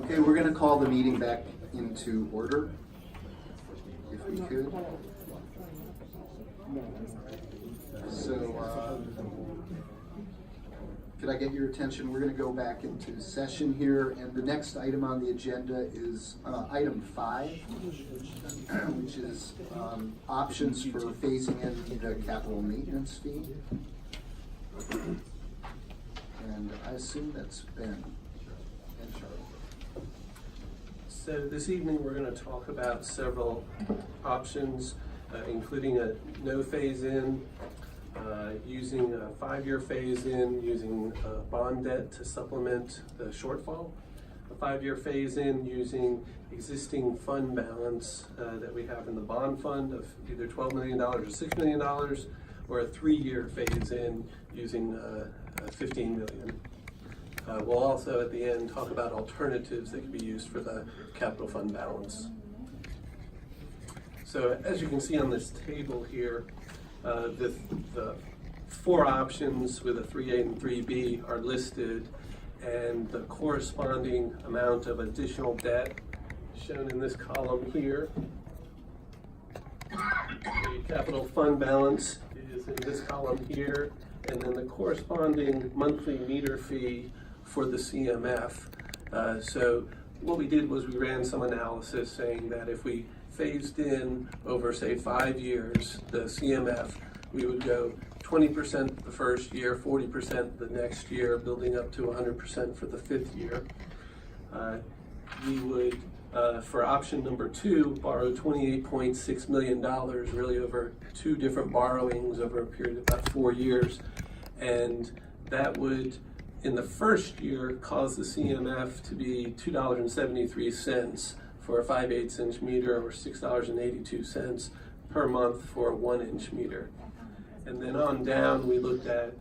Okay, we're going to call the meeting back into order, if we could. So, could I get your attention? We're going to go back into session here, and the next item on the agenda is item 5, which is options for phasing in the capital maintenance fee. And I assume that's Ben and Charlie. So this evening we're going to talk about several options, including a no phase-in, using a 5-year phase-in, using bond debt to supplement the shortfall, a 5-year phase-in using existing fund balance that we have in the bond fund of either $12 million or $6 million, or a 3-year phase-in using $15 million. We'll also at the end talk about alternatives that can be used for the capital fund balance. So as you can see on this table here, the 4 options with a 3A and 3B are listed, and the corresponding amount of additional debt shown in this column here. The capital fund balance is in this column here, and then the corresponding monthly meter fee for the CMF. So what we did was we ran some analysis saying that if we phased in over, say, 5 years, the CMF, we would go 20% the first year, 40% the next year, building up to 100% for the 5th year. We would, for option number 2, borrow $28.6 million, really over 2 different borrowings over a period of about 4 years. And that would, in the first year, cause the CMF to be $2.73 for a 5/8 inch meter, or $6.82 per month for a 1-inch meter. And then on down, we looked at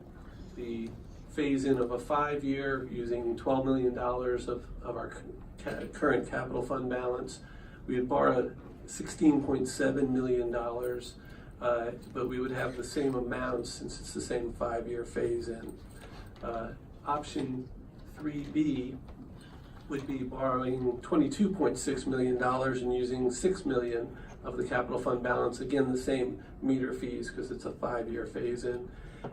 the phase-in of a 5-year using $12 million of our current capital fund balance. We would borrow $16.7 million, but we would have the same amount since it's the same 5-year phase-in. Option 3B would be borrowing $22.6 million and using $6 million of the capital fund balance. Again, the same meter fees because it's a 5-year phase-in.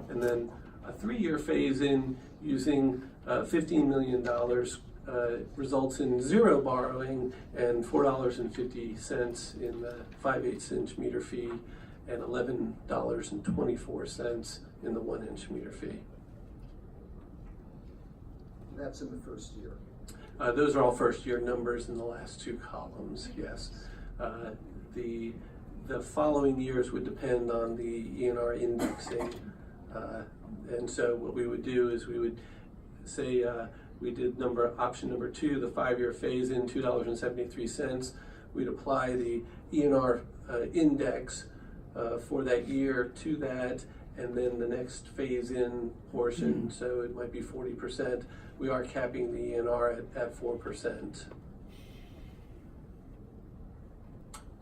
And then a 3-year phase-in using $15 million results in 0 borrowing and $4.50 in the 5/8 inch meter fee and $11.24 in the 1-inch meter fee. That's in the first year. Those are all first-year numbers in the last 2 columns, yes. The following years would depend on the ENR indexing. And so what we would do is we would say we did option number 2, the 5-year phase-in, $2.73. We'd apply the ENR index for that year to that, and then the next phase-in portion, so it might be 40%. We are capping the ENR at 4%.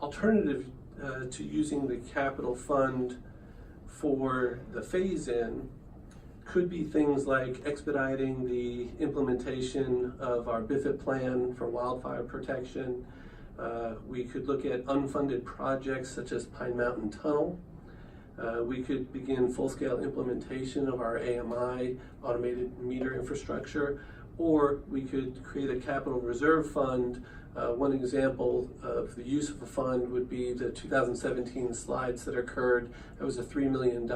Alternative to using the capital fund for the phase-in could be things like expediting the implementation of our BIFIT plan for wildfire protection. We could look at unfunded projects such as Pine Mountain Tunnel. We could begin full-scale implementation of our AMI, automated meter infrastructure, or we could create a capital reserve fund. One example of the use of a fund would be the 2017 slides that occurred. That was a $3 million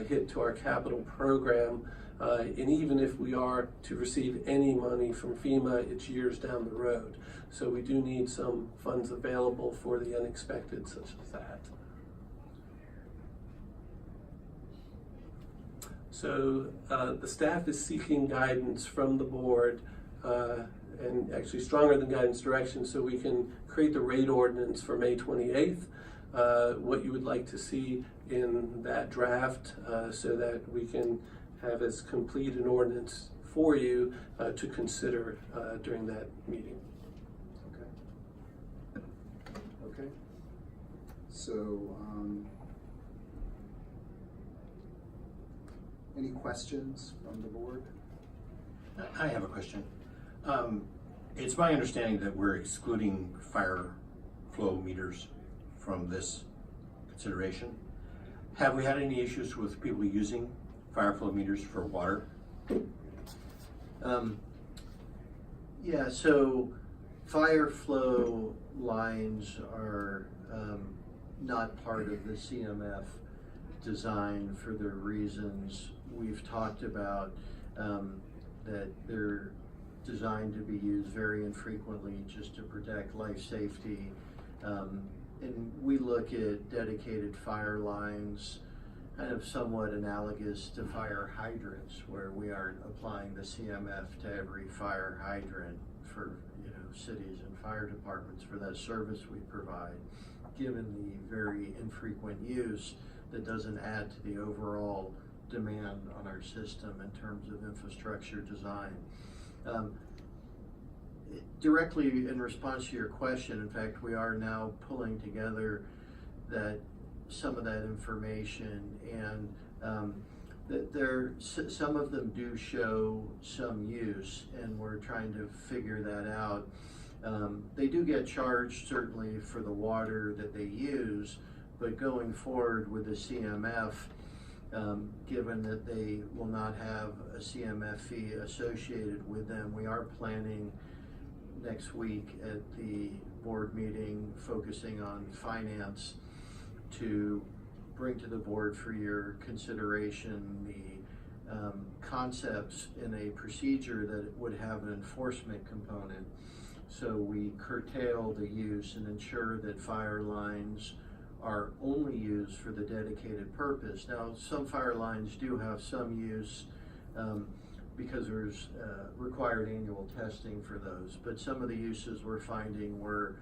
hit to our capital program. And even if we are to receive any money from FEMA, it's years down the road. So we do need some funds available for the unexpected, such as that. So the staff is seeking guidance from the board, and actually stronger than guidance direction, so we can create the rate ordinance for May 28th, what you would like to see in that draft, so that we can have as complete an ordinance for you to consider during that meeting. Okay. So, Any questions from the board? I have a question. It's my understanding that we're excluding fire flow meters from this consideration. Have we had any issues with people using fire flow meters for water? Yeah, so fire flow lines are not part of the CMF design for the reasons we've talked about, that they're designed to be used very infrequently just to protect life safety. And we look at dedicated fire lines kind of somewhat analogous to fire hydrants, where we aren't applying the CMF to every fire hydrant for, you know, cities and fire departments for that service we provide. Given the very infrequent use, that doesn't add to the overall demand on our system in terms of infrastructure design. Directly in response to your question, in fact, we are now pulling together some of that information, and some of them do show some use, and we're trying to figure that out. They do get charged certainly for the water that they use, but going forward with the CMF, given that they will not have a CMF fee associated with them, we are planning next week at the board meeting focusing on finance to bring to the board for your consideration the concepts in a procedure that would have an enforcement component. So we curtail the use and ensure that fire lines are only used for the dedicated purpose. Now, some fire lines do have some use because there's required annual testing for those, but some of the uses we're finding were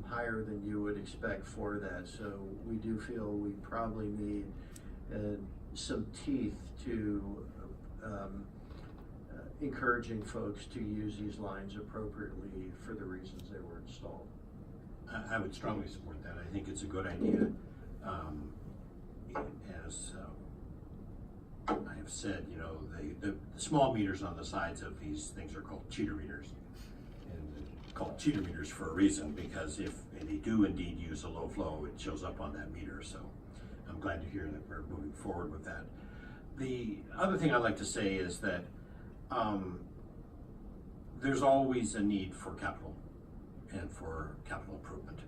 higher than you would expect for that. So we do feel we probably need some teeth to encouraging folks to use these lines appropriately for the reasons they were installed. I would strongly support that. I think it's a good idea. As I have said, you know, the small meters on the sides of these things are called cheater meters. And they're called cheater meters for a reason, because if they do indeed use a low flow, it shows up on that meter. So I'm glad to hear that we're moving forward with that. The other thing I'd like to say is that there's always a need for capital and for capital improvement.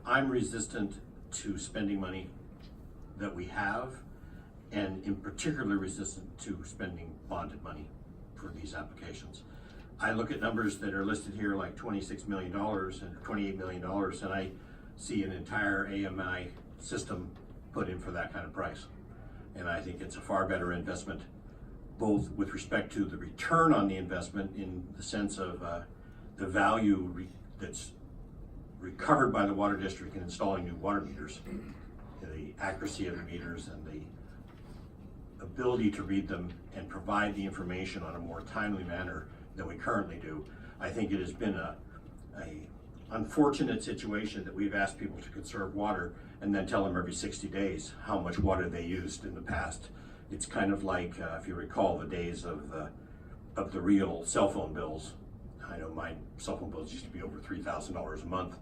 I'm resistant to spending money that we have, and in particular resistant to spending bonded money for these applications. I look at numbers that are listed here like $26 million and $28 million, and I see an entire AMI system put in for that kind of price. And I think it's a far better investment, both with respect to the return on the investment in the sense of the value that's recovered by the water district in installing new water meters, the accuracy of the meters and the ability to read them and provide the information on a more timely manner than we currently do. I think it has been a unfortunate situation that we've asked people to conserve water and then tell them every 60 days how much water they used in the past. It's kind of like, if you recall the days of the real cell phone bills. I know my cell phone bills used to be over $3,000 a month,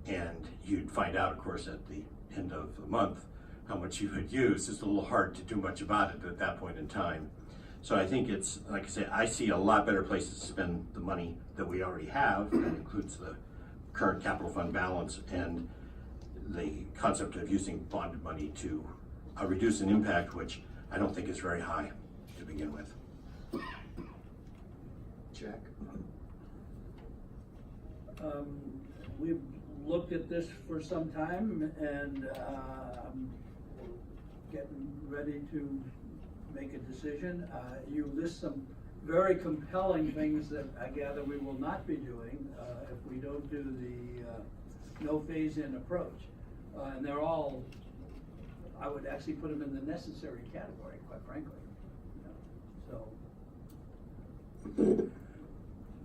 and you'd find out, of course, at the end of the month how much you had used. It's a little hard to do much about it at that point in time. So I think it's, like I say, I see a lot better places to spend the money that we already have. That includes the current capital fund balance and the concept of using bonded money to reduce an impact, which I don't think is very high to begin with. Jack? We've looked at this for some time, and I'm getting ready to make a decision. You list some very compelling things that I gather we will not be doing if we don't do the no phase-in approach. And they're all, I would actually put them in the necessary category, quite frankly. So.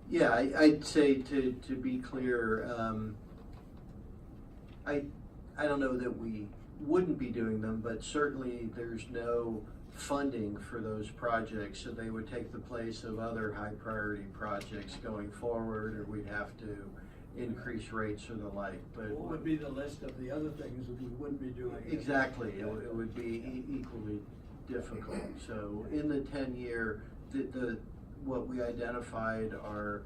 Yeah, I'd say to be clear, I don't know that we wouldn't be doing them, but certainly there's no funding for those projects, so they would take the place of other high priority projects going forward, or we'd have to increase rates or the like, but. What would be the list of the other things that we wouldn't be doing? Exactly, it would be equally difficult. So in the 10-year, what we identified are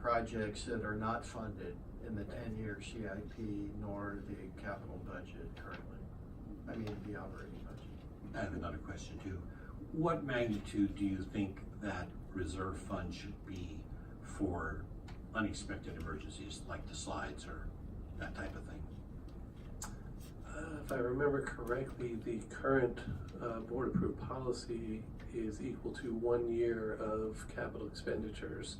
projects that are not funded in the 10-year CIP nor the capital budget currently. I mean, the operating budget. I have another question too. What magnitude do you think that reserve fund should be for unexpected emergencies like the slides or that type of thing? If I remember correctly, the current board approved policy is equal to 1 year of capital expenditures.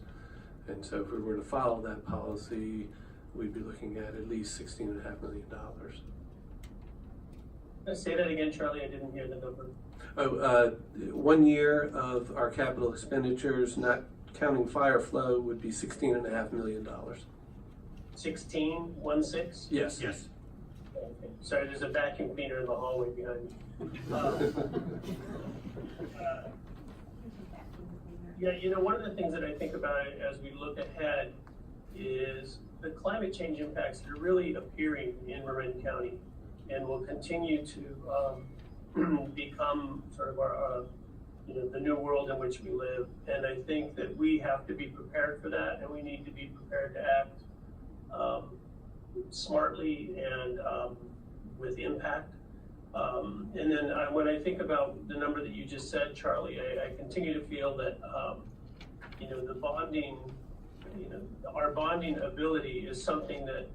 And so if we were to follow that policy, we'd be looking at least $16.5 million. Say that again, Charlie, I didn't hear the number. 1 year of our capital expenditures, not counting fire flow, would be $16.5 million. 16? Yes. Yes. Okay. Sorry, there's a vacuum cleaner in the hallway behind me. Yeah, you know, one of the things that I think about as we look ahead is the climate change impacts that are really appearing in Marin County and will continue to become sort of our, you know, the new world in which we live. And I think that we have to be prepared for that, and we need to be prepared to act smartly and with impact. And then when I think about the number that you just said, Charlie, I continue to feel that, you know, the bonding, you know, our bonding ability is something that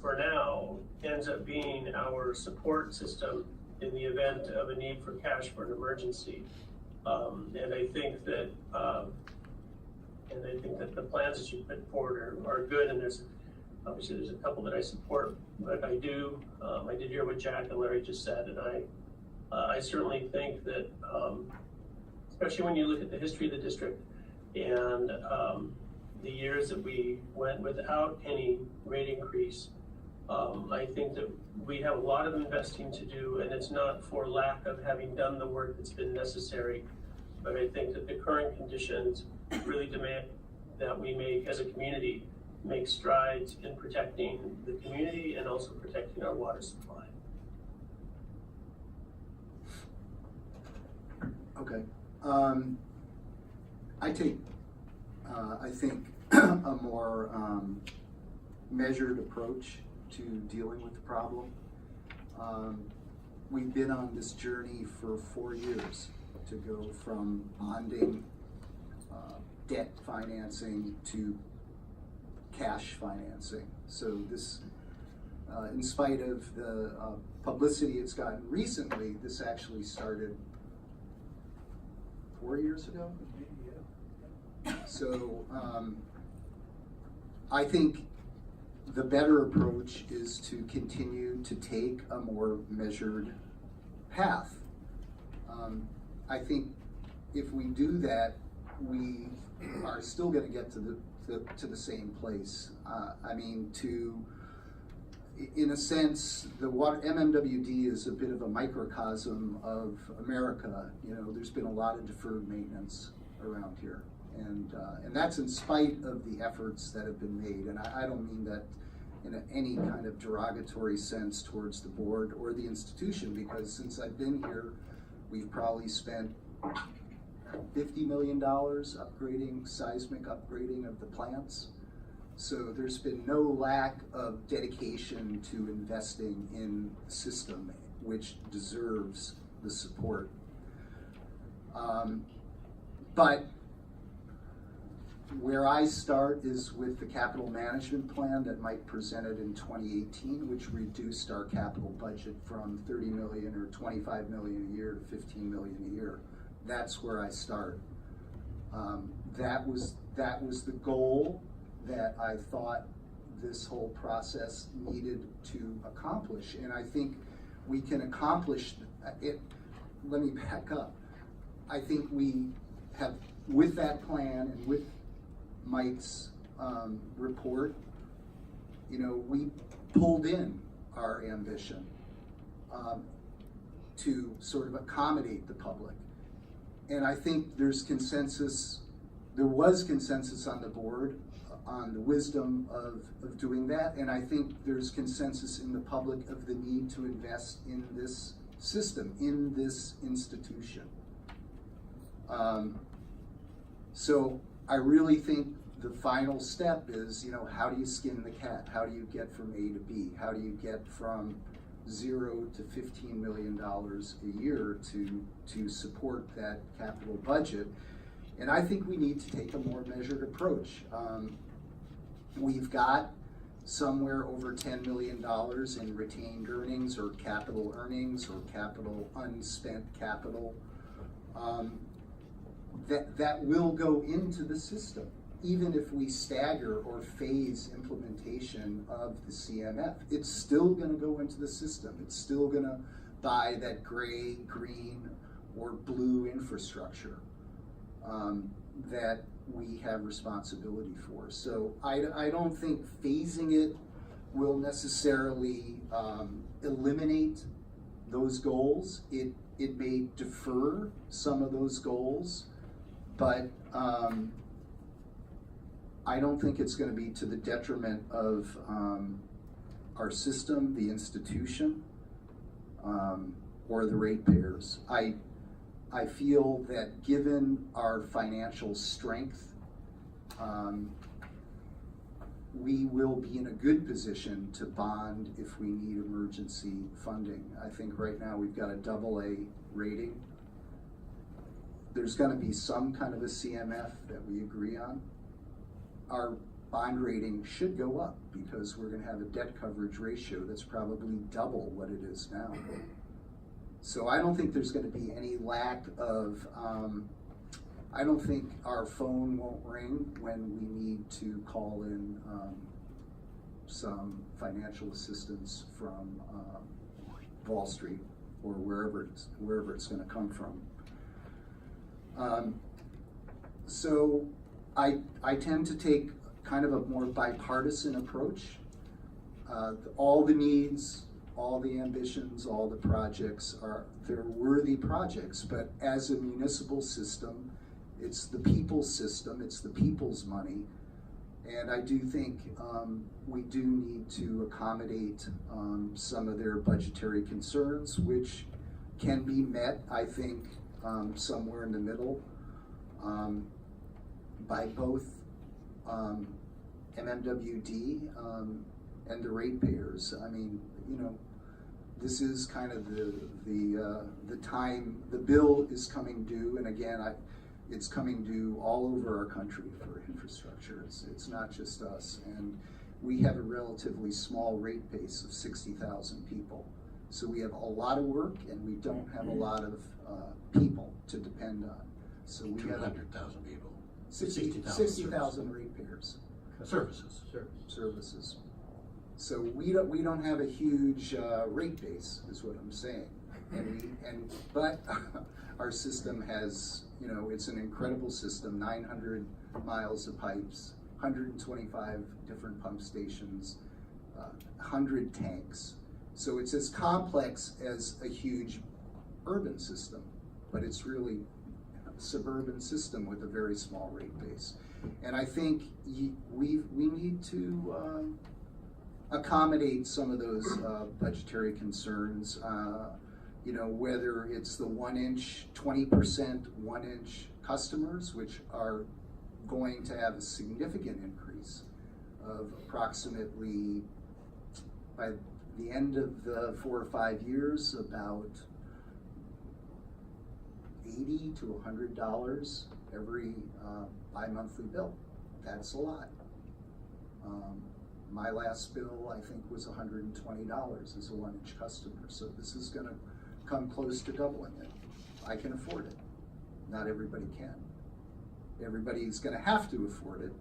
for now ends up being our support system in the event of a need for cash for an emergency. And I think that the plans that you put forward are good, and obviously there's a couple that I support, but I did hear what Jack and Larry just said, and I certainly think that, especially when you look at the history of the district and the years that we went without any rate increase, I think that we have a lot of investing to do, and it's not for lack of having done the work that's been necessary, but I think that the current conditions really demand that we make, as a community, make strides in protecting the community and also protecting our water supply. Okay. I think a more measured approach to dealing with the problem. We've been on this journey for 4 years to go from bonding, debt financing to cash financing. So this, in spite of the publicity it's gotten recently, this actually started 4 years ago. So I think the better approach is to continue to take a more measured path. I think if we do that, we are still going to get to the same place. I mean, in a sense, the MMWD is a bit of a microcosm of America. You know, there's been a lot of deferred maintenance around here, and that's in spite of the efforts that have been made. And I don't mean that in any kind of derogatory sense towards the board or the institution, because since I've been here, we've probably spent $50 million seismic upgrading of the plants. So there's been no lack of dedication to investing in the system, which deserves the support. But where I start is with the capital management plan that Mike presented in 2018, which reduced our capital budget from 30 million or 25 million a year to 15 million a year. That's where I start. That was the goal that I thought this whole process needed to accomplish, and I think we can accomplish it. Let me back up. I think we have, with that plan and with Mike's report, you know, we pulled in our ambition. to sort of accommodate the public. And I think there was consensus on the board on the wisdom of doing that, and I think there's consensus in the public of the need to invest in this system, in this institution. So I really think the final step is, you know, how do you skin the cat? How do you get from A to B? How do you get from 0 to $15 million a year to support that capital budget? And I think we need to take a more measured approach. We've got somewhere over $10 million in retained earnings or capital earnings or capital unspent capital that will go into the system, even if we stagger or phase implementation of the CMF. It's still going to go into the system. It's still going to buy that gray, green, or blue infrastructure that we have responsibility for. So I don't think phasing it will necessarily eliminate those goals. It may defer some of those goals, but I don't think it's going to be to the detriment of our system, the institution, or the ratepayers. I feel that given our financial strength, we will be in a good position to bond if we need emergency funding. I think right now we've got a AA rating. There's going to be some kind of a CMF that we agree on. Our bond rating should go up because we're going to have a debt coverage ratio that's probably double what it is now. So I don't think there's going to be any lack of, I don't think our phone won't ring when we need to call in some financial assistance from Wall Street or wherever it's going to come from. So I tend to take kind of a more bipartisan approach. All the needs, all the ambitions, all the projects they're worthy projects, but as a municipal system, it's the people's system, it's the people's money. And I do think we do need to accommodate some of their budgetary concerns, which can be met, I think, somewhere in the middle by both MMWD and the ratepayers. I mean, you know, this is kind of the time, the bill is coming due, and again, it's coming due all over our country for infrastructure. It's not just us, and we have a relatively small rate base of 60,000 people. So we have a lot of work, and we don't have a lot of people to depend on. So we have 200,000 people. 60,000 ratepayers. Services. So we don't have a huge rate base, is what I'm saying. But our system has, you know, it's an incredible system, 900 miles of pipes, 125 different pump stations, 100 tanks. So it's as complex as a huge urban system, but it's really a suburban system with a very small rate base. And I think we need to accommodate some of those budgetary concerns. You know, whether it's the 1-inch, 20% 1-inch customers, which are going to have a significant increase of approximately, by the end of the 4 or 5 years, about $80 to $100 every bi-monthly bill. That's a lot. My last bill, I think, was $120 as a 1-inch customer. So this is going to come close to doubling it. I can afford it. Not everybody can. Everybody's going to have to afford it.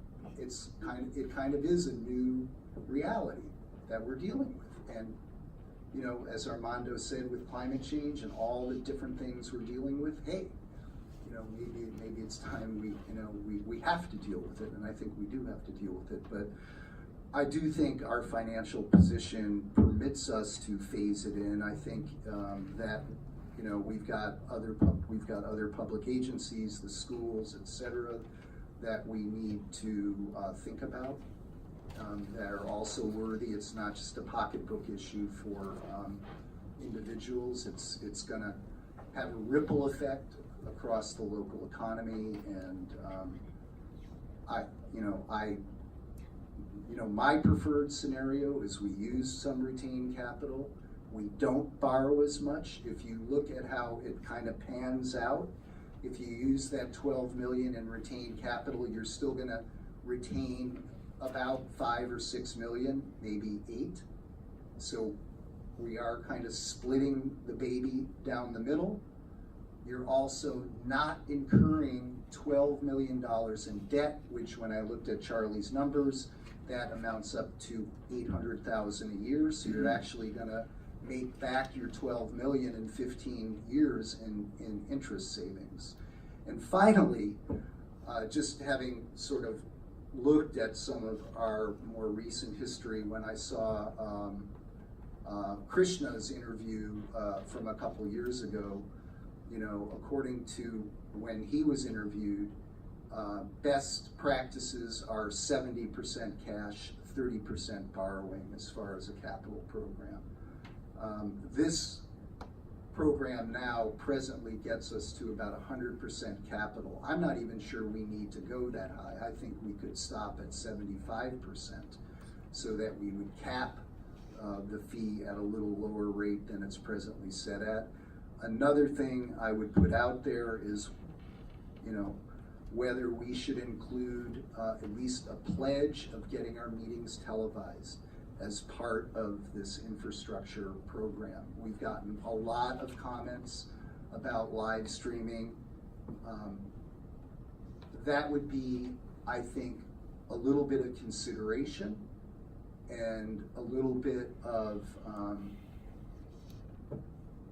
It kind of is a new reality that we're dealing with. And, you know, as Armando said, with climate change and all the different things we're dealing with, hey, you know, maybe it's time we have to deal with it, and I think we do have to deal with it. But I do think our financial position permits us to phase it in. I think that You know, we've got other public agencies, the schools, et cetera, that we need to think about, that are also worthy. It's not just a pocketbook issue for individuals. It's gonna have a ripple effect across the local economy, and my preferred scenario is we use some retained capital. We don't borrow as much. If you look at how it kind of pans out, if you use that 12 million in retained capital, you're still gonna retain about 5 or 6 million, maybe 8. So we are kind of splitting the baby down the middle. You're also not incurring $12 million in debt, which when I looked at Charlie's numbers, that amounts up to $800,000 a year. So you're actually gonna make back your 12 million in 15 years in interest savings. And finally, just having sort of looked at some of our more recent history, when I saw Krishna's interview from a couple years ago, you know, according to when he was interviewed, best practices are 70% cash, 30% borrowing as far as a capital program. This program now presently gets us to about 100% capital. I'm not even sure we need to go that high. I think we could stop at 75% so that we would cap the fee at a little lower rate than it's presently set at. Another thing I would put out there is, you know, whether we should include at least a pledge of getting our meetings televised as part of this infrastructure program. We've gotten a lot of comments about live streaming. That would be, I think, a little bit of consideration and a little bit of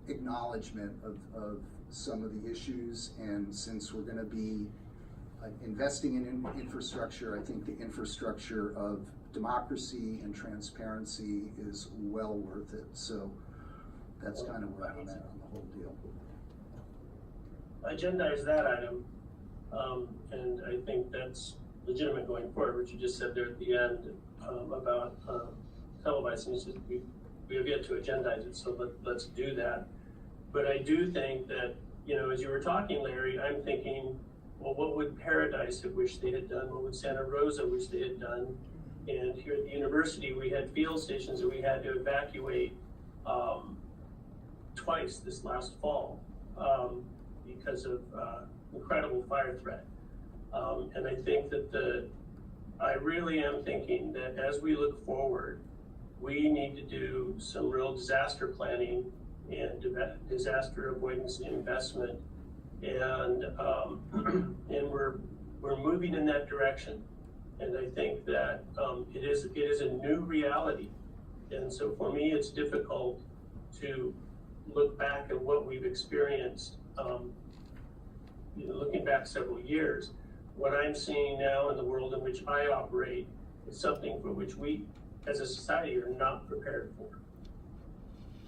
acknowledgement of some of the issues. And since we're going to be investing in infrastructure, I think the infrastructure of democracy and transparency is well worth it. So that's kind of where I'm at on the whole deal. Agendize that item, and I think that's legitimate going forward, what you just said there at the end about televising. We have yet to agendize it, so let's do that. But I do think that, you know, as you were talking, Larry, I'm thinking, well, what would Paradise have wished they had done? What would Santa Rosa wish they had done? And here at the university, we had field stations that we had to evacuate twice this last fall because of incredible fire threat. And I think that I really am thinking that as we look forward, we need to do some real disaster planning and disaster avoidance investment, and we're moving in that direction. And I think that it is a new reality. And so for me, it's difficult to look back at what we've experienced, you know, looking back several years. What I'm seeing now in the world in which I operate is something for which we, as a society, are not prepared for.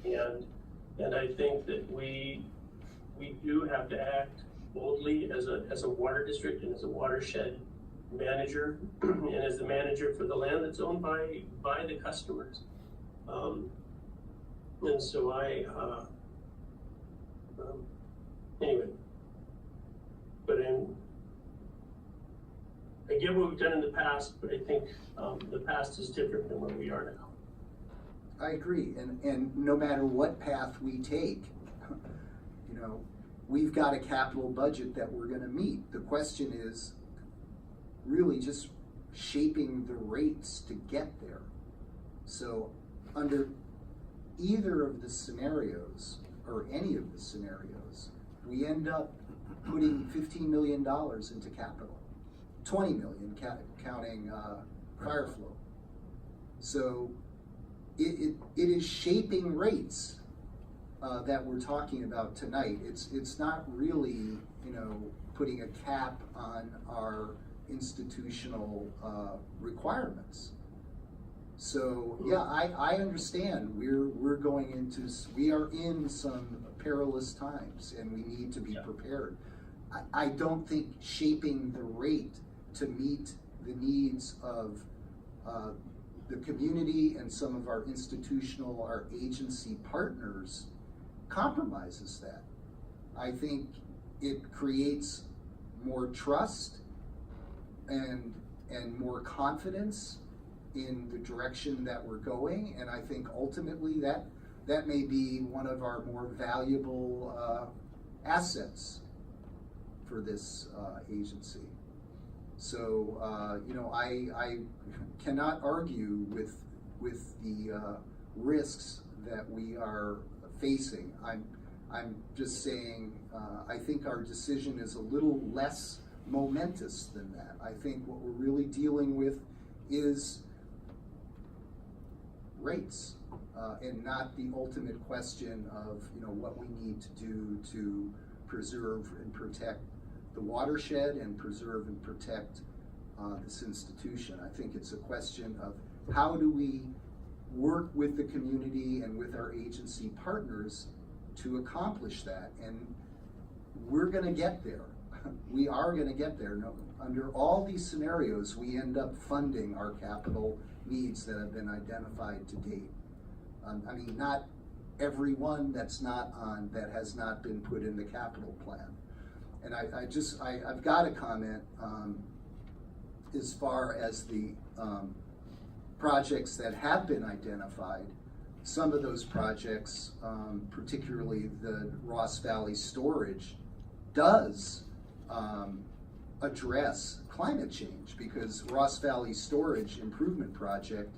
And I think that we do have to act boldly as a water district and as a watershed manager, and as the manager for the land that's owned by the customers. And so anyway, but I get what we've done in the past, but I think the past is different than where we are now. I agree, and no matter what path we take, you know, we've got a capital budget that we're going to meet. The question is really just shaping the rates to get there. So under either of the scenarios, or any of the scenarios, we end up putting $15 million into capital, 20 million counting fire flow. So it is shaping rates that we're talking about tonight. It's not really, you know, putting a cap on our institutional requirements. So, yeah, I understand, we're going into, we are in some perilous times, and we need to be Yeah. prepared. I don't think shaping the rate to meet the needs of the community and some of our institutional, our agency partners compromises that. I think it creates more trust and more confidence in the direction that we're going, and I think ultimately that may be one of our more valuable assets for this agency. So, I cannot argue with the risks that we are facing. I'm just saying, I think our decision is a little less momentous than that. I think what we're really dealing with is rates, and not the ultimate question of, what we need to do to preserve and protect the watershed and preserve and protect this institution. I think it's a question of how do we work with the community and with our agency partners to accomplish that, and we're gonna get there. We are gonna get there. No, under all these scenarios, we end up funding our capital needs that have been identified to date. Not everyone that has not been put in the capital plan. And I've got a comment as far as the projects that have been identified. Some of those projects, particularly the Ross Valley storage, does address climate change, because Ross Valley Storage Improvement Project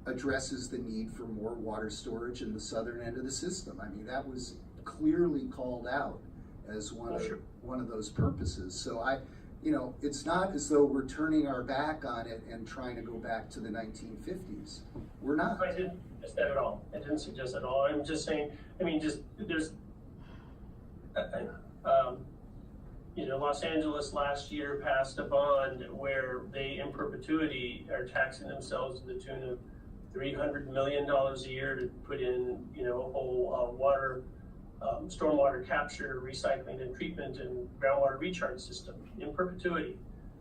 addresses the need for more water storage in the southern end of the system. That was clearly called out as one of those purposes. So it's not as though we're turning our back on it and trying to go back to the 1950s. We're not. I didn't suggest that at all. I didn't suggest at all. I'm just saying, there's, Los Angeles last year passed a bond where they, in perpetuity, are taxing themselves to the tune of $300 million a year to put in, a whole water, stormwater capture, recycling and treatment, and groundwater recharge system in perpetuity.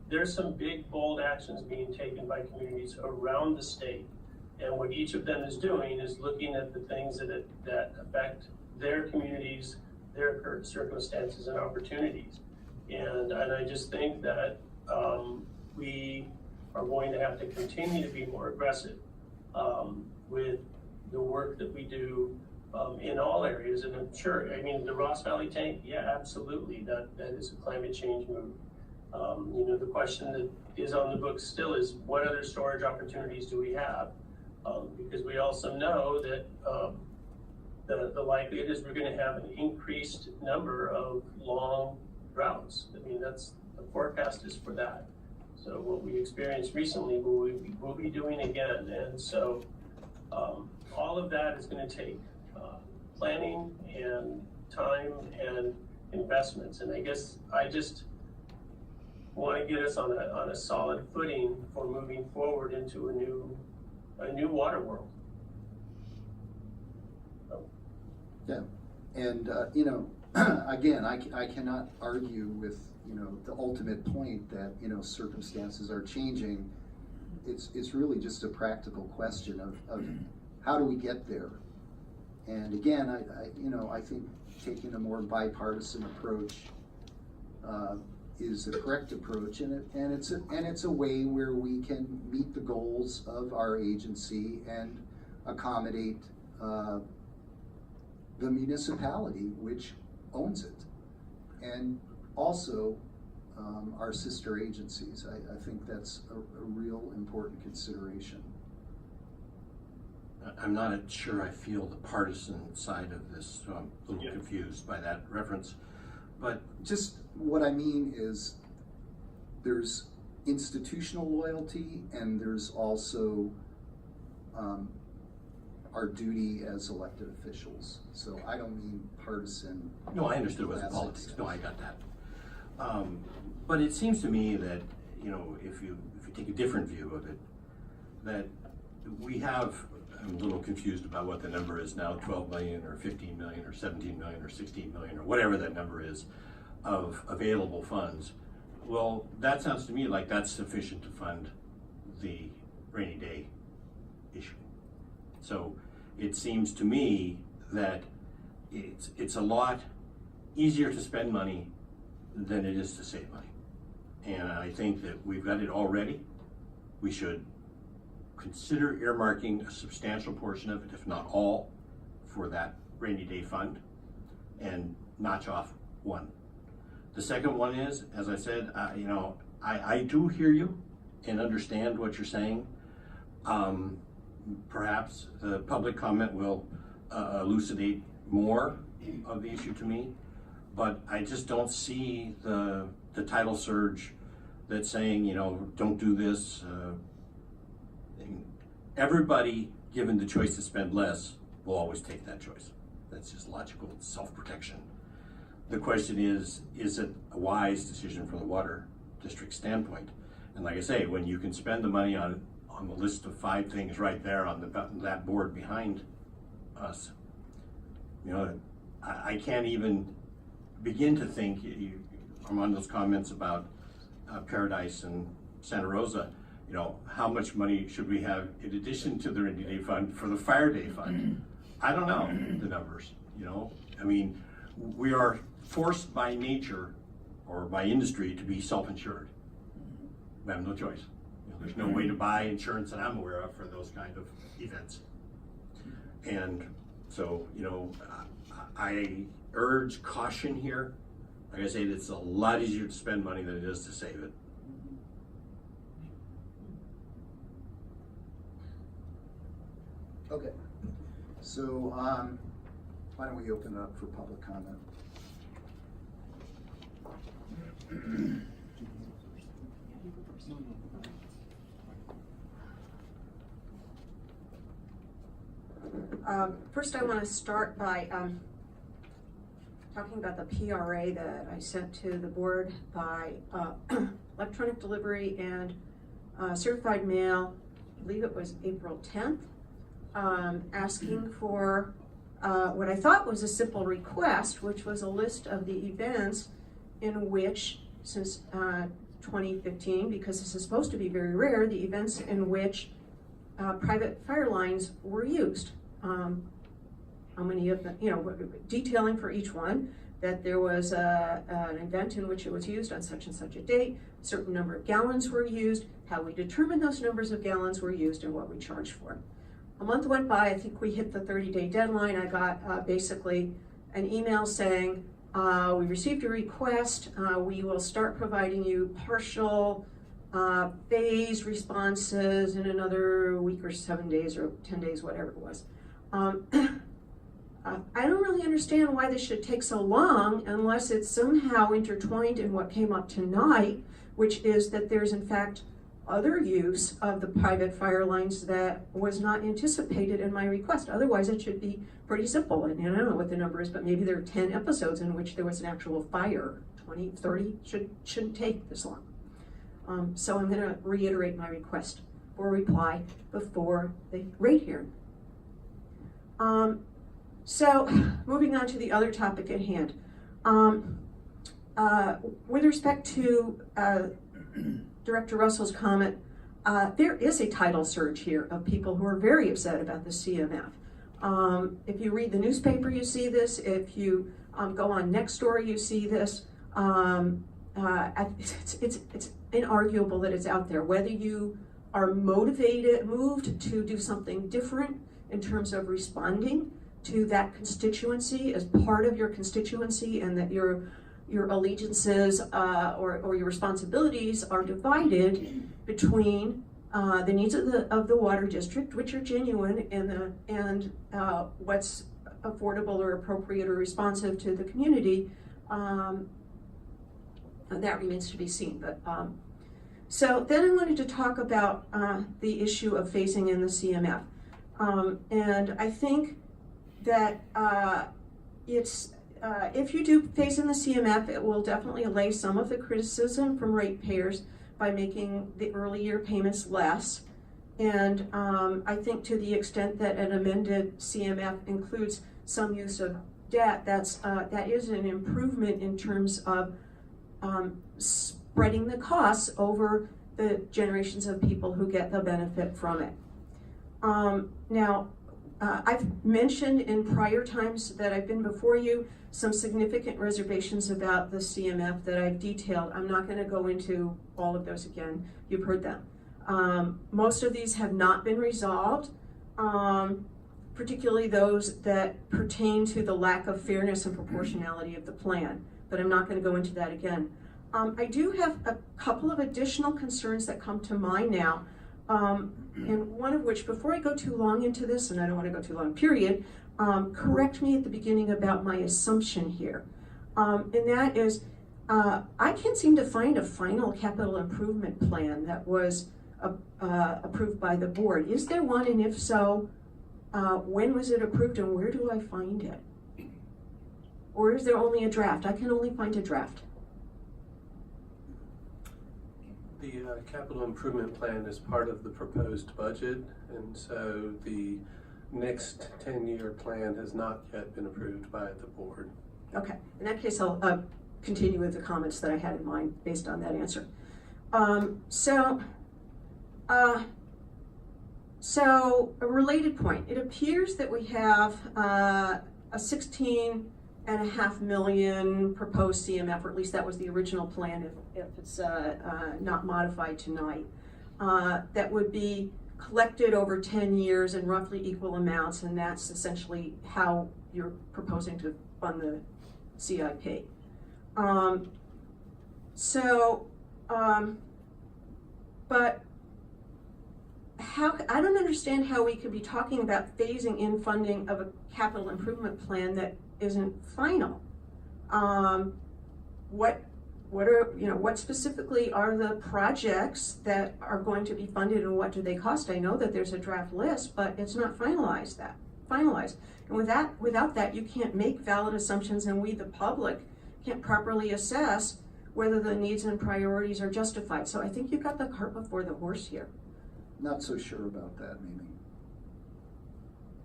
There's some big, bold actions being taken by communities around the state. And what each of them is doing is looking at the things that affect their communities, their current circumstances and opportunities. And I just think that we are going to have to continue to be more aggressive with the work that we do in all areas. And I'm sure, the Ross Valley tank, yeah, absolutely, that is a climate change move. The question that is on the books still is, what other storage opportunities do we have? Because we also know that the likelihood is we're going to have an increased number of long droughts. That's the forecast is for that. So what we experienced recently, we'll be doing again. And so all of that is going to take planning and time and investments. And I guess I just want to get us on a solid footing for moving forward into a new water world. Yeah, and again, I cannot argue with the ultimate point that circumstances are changing. It's really just a practical question of how do we get there. And again, I think taking a more bipartisan approach is the correct approach, and it's a way where we can meet the goals of our agency and accommodate the municipality which owns it, and also our sister agencies. I think that's a real important consideration. I'm not sure I feel the partisan side of this, so I'm a little confused by that reference. But just what I mean is there's institutional loyalty, and there's also our duty as elected officials. So I don't mean partisan. no, I understood it wasn't politics. No, I got that. But it seems to me that if you take a different view of it, that we have, I'm a little confused about what the number is now, 12 million or 15 million or 17 million or 16 million or whatever that number is of available funds. Well, that sounds to me like that's sufficient to fund the rainy day issue. So it seems to me that it's a lot easier to spend money than it is to save money. And I think that we've got it already. We should consider earmarking a substantial portion of it, if not all, for that rainy day fund and notch off one. The second one is, as I said, I do hear you and understand what you're saying. Perhaps the public comment will elucidate more of the issue to me, but I just don't see the tidal surge that's saying, don't do this. Everybody, given the choice to spend less, will always take that choice. That's just logical self-protection. The question is it a wise decision from the water district standpoint? And like I say, when you can spend the money on the list of 5 things right there on that board behind us, I can't even begin to think, Armando's comments about Paradise and Santa Rosa, how much money should we have in addition to the rainy day fund for the fire day fund? I don't know the numbers, I mean, we are forced by nature or by industry to be self-insured. We have no choice. There's no way to buy insurance that I'm aware of for those kind of events. And so, I urge caution here. Like I say, it's a lot easier to spend money than it is to save it. Okay, so why don't we open it up for public comment? First, I want to start by talking about the PRA that I sent to the board by electronic delivery and certified mail. I believe it was April 10th, asking for what I thought was a simple request, which was a list of the events in which, since 2015, because this is supposed to be very rare, the events in which private fire lines were used. How many of them, detailing for each one, that there was an event in which it was used on such and such a date, a certain number of gallons were used, how we determined those numbers of gallons were used, and what we charged for. A month went by, I think we hit the 30-day deadline. I got basically an email saying, we received a request, we will start providing you partial phased responses in another week or 7 days or 10 days, whatever it was. I don't really understand why this should take so long unless it's somehow intertwined in what came up tonight, which is that there's in fact other use of the private fire lines that was not anticipated in my request. Otherwise, it should be pretty simple. And I don't know what the number is, but maybe there are 10 episodes in which there was an actual fire. 20, 30 shouldn't take this long. So I'm going to reiterate my request for a reply before the rate hearing. So moving on to the other topic at hand. With respect to Director Russell's comment, there is a tidal surge here of people who are very upset about the CMF. If you read the newspaper, you see this. If you go on Nextdoor, you see this. It's inarguable that it's out there. Whether you are moved to do something different in terms of responding to that constituency as part of your constituency, and that your allegiances or your responsibilities are divided between the needs of the water district, which are genuine, and what's affordable or appropriate or responsive to the community, that remains to be seen. But so then I wanted to talk about the issue of phasing in the CMF, and I think that it's if you do phase in the CMF, it will definitely allay some of the criticism from ratepayers by making the early year payments less, And I think to the extent that an amended CMF includes some use of debt, that is an improvement in terms of spreading the costs over the generations of people who get the benefit from it. Now, I've mentioned in prior times that I've been before you some significant reservations about the CMF that I've detailed. I'm not going to go into all of those again. You've heard them. Most of these have not been resolved, particularly those that pertain to the lack of fairness and proportionality of the plan, but I'm not going to go into that again. I do have a couple of additional concerns that come to mind now, and one of which, before I go too long into this, and I don't want to go too long, period, correct me at the beginning about my assumption here. And that is, I can't seem to find a final capital improvement plan that was approved by the board. Is there one, and if so, when was it approved and where do I find it? Or is there only a draft? I can only find a draft. The capital improvement plan is part of the proposed budget, and so the next 10-year plan has not yet been approved by the board. Okay, in that case, I'll continue with the comments that I had in mind based on that answer. So a related point, it appears that we have a $16.5 million proposed CMF, or at least that was the original plan if it's not modified tonight, that would be collected over 10 years in roughly equal amounts, and that's essentially how you're proposing to fund the CIP. But I don't understand how we could be talking about phasing in funding of a capital improvement plan that isn't final. What specifically are the projects that are going to be funded and what do they cost? I know that there's a draft list, but it's not finalized. And without that, you can't make valid assumptions, and we, the public, can't properly assess whether the needs and priorities are justified. So I think you've got the cart before the horse here. Not so sure about that, Mimi.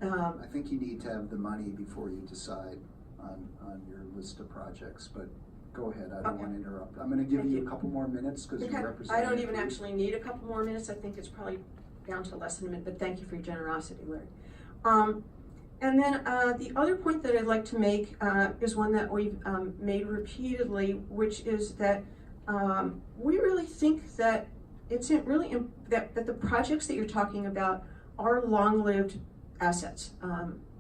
I think you need to have the money before you decide on your list of projects, but go ahead, I don't want to interrupt. I'm going to give you a couple more minutes because you're representing. I don't even actually need a couple more minutes. I think it's probably down to less than a minute, but thank you for your generosity, Larry. And then the other point that I'd like to make is one that we've made repeatedly, which is that we really think that it's really that the projects that you're talking about are long-lived assets.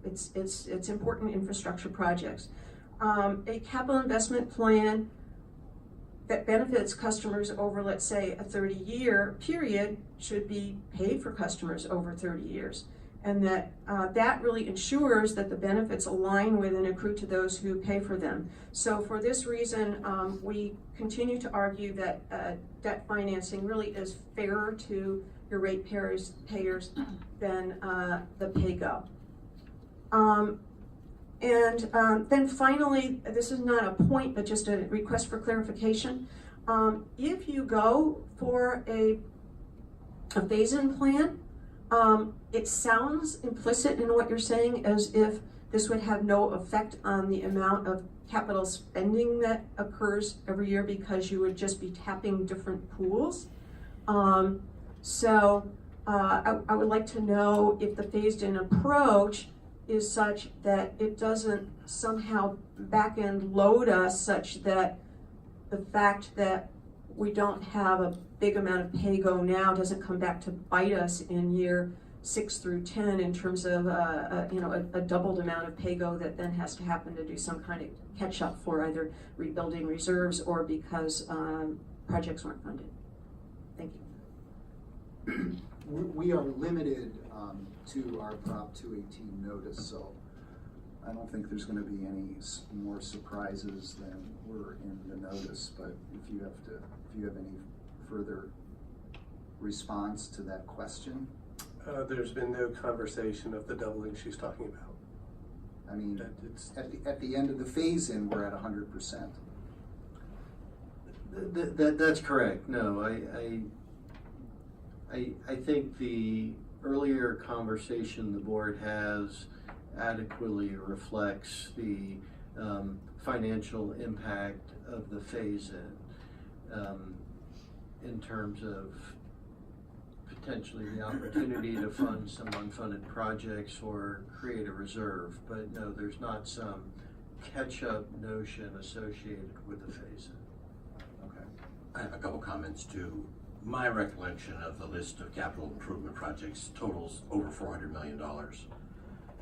It's important infrastructure projects. A capital investment plan that benefits customers over, let's say, a 30-year period should be paid for customers over 30 years. And that really ensures that the benefits align with and accrue to those who pay for them. So for this reason, we continue to argue that debt financing really is fairer to your ratepayers than the pay-go. Then finally, this is not a point, but just a request for clarification. If you go for a phase-in plan, it sounds implicit in what you're saying as if this would have no effect on the amount of capital spending that occurs every year because you would just be tapping different pools. I would like to know if the phased-in approach is such that it doesn't somehow back-end load us such that the fact that we don't have a big amount of pay-go now doesn't come back to bite us in year 6 through 10 in terms of a doubled amount of pay-go that then has to happen to do some kind of catch-up for either rebuilding reserves or because projects weren't funded. Thank you. We are limited to our Prop 218 notice, so I don't think there's going to be any more surprises than were in the notice. But if you have any further response to that question? There's been no conversation of the doubling she's talking about. I mean, at the end of the phase-in, we're at 100%. That's correct. No, I think the earlier conversation the board has adequately reflects the financial impact of the phase-in terms of potentially the opportunity to fund some unfunded projects or create a reserve. But no, there's not some catch-up notion associated with the phase-in. Okay. I have a couple comments too. My recollection of the list of capital improvement projects totals over $400 million.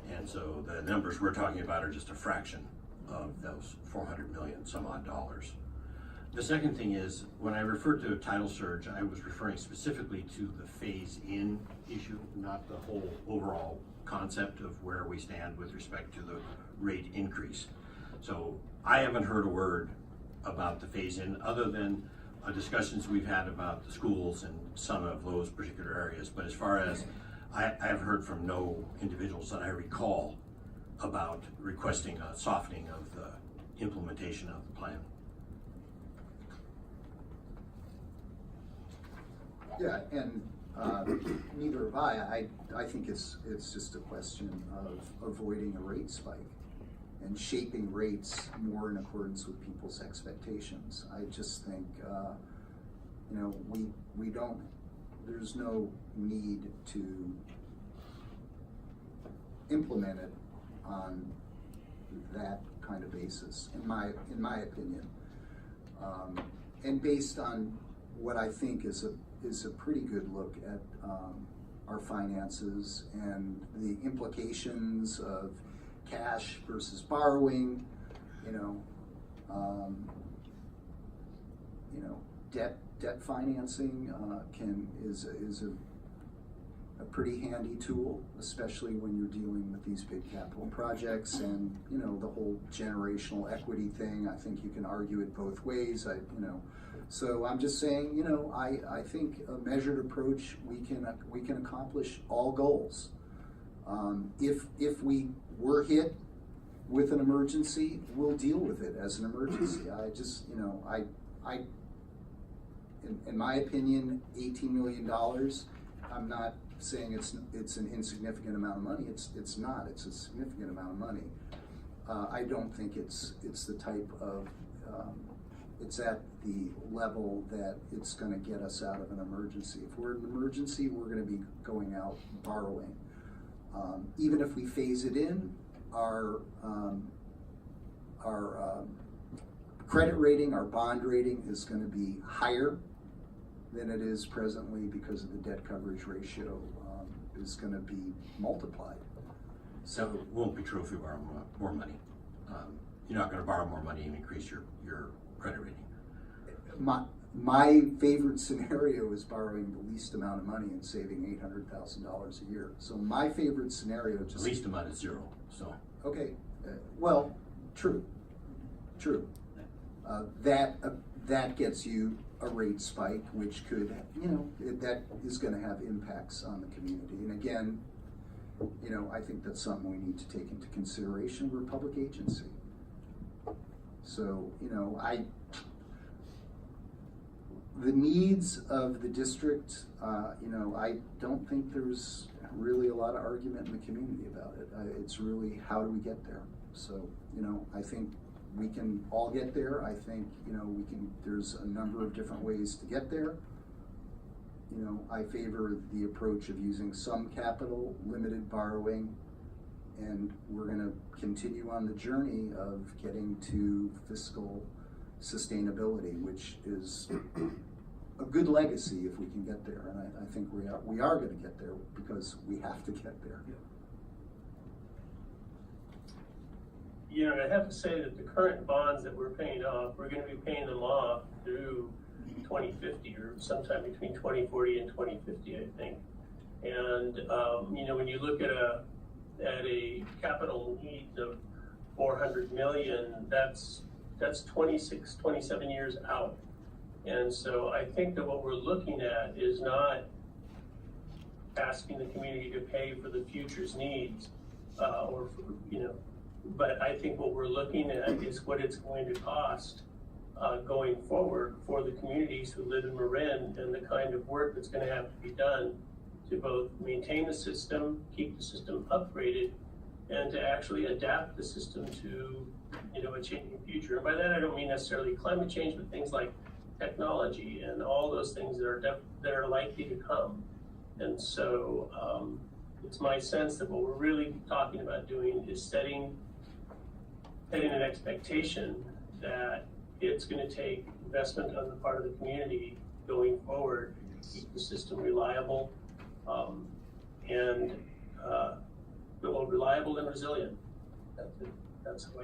And so the numbers we're talking about are just a fraction of those 400 million some odd dollars. The second thing is, when I referred to a tidal surge, I was referring specifically to the phase-in issue, not the whole overall concept of where we stand with respect to the rate increase. So I haven't heard a word about the phase-in other than discussions we've had about the schools and some of those particular areas. But as far as, I have heard from no individuals that I recall about requesting a softening of the implementation of the plan. Yeah, and neither have I. I think it's just a question of avoiding a rate spike and shaping rates more in accordance with people's expectations. I just think, you know, we don't, there's no need to implement it on that kind of basis, in my opinion. And based on what I think is a pretty good look at our finances and the implications of cash versus borrowing, debt financing is a pretty handy tool, especially when you're dealing with these big capital projects, and the whole generational equity thing. I think you can argue it both ways. So I'm just saying, I think a measured approach, we can accomplish all goals. If we were hit with an emergency, we'll deal with it as an emergency. I just, in my opinion, $18 million, I'm not saying it's an insignificant amount of money. It's not. It's a significant amount of money. I don't think it's the type of it's at the level that it's going to get us out of an emergency. If we're in an emergency, we're going to be going out borrowing. Even if we phase it in, our credit rating, our bond rating is going to be higher than it is presently because of the debt coverage ratio is going to be multiplied. So it won't be true if we borrow more money. You're not going to borrow more money and increase your credit rating. My favorite scenario is borrowing the least amount of money and saving $800,000 a year. So my favorite scenario just... The least amount is zero, so. Okay, well, true. That gets you a rate spike, which could, that is going to have impacts on the community. And again, I think that's something we need to take into consideration. We're a public agency. So, the needs of the district, I don't think there's really a lot of argument in the community about it. It's really, how do we get there? So, I think we can all get there. I think, there's a number of different ways to get there. I favor the approach of using some capital, limited borrowing, and we're going to continue on the journey of getting to fiscal sustainability, which is a good legacy if we can get there. And I think we are going to get there because we have to get there. I have to say that the current bonds that we're paying off, we're going to be paying them off through 2050 or sometime between 2040 and 2050, I think. And when you look at a capital need of 400 million, that's 26, 27 years out. And so I think that what we're looking at is not asking the community to pay for the future's needs, but I think what we're looking at is what it's going to cost going forward for the communities who live in Marin, and the kind of work that's gonna have to be done to both maintain the system, keep the system upgraded, and to actually adapt the system to, a changing future. And by that, I don't mean necessarily climate change, but things like technology and all those things that are likely to come. And so it's my sense that what we're really talking about doing is setting an expectation that it's going to take investment on the part of the community going forward to keep the system reliable and reliable and resilient. That's how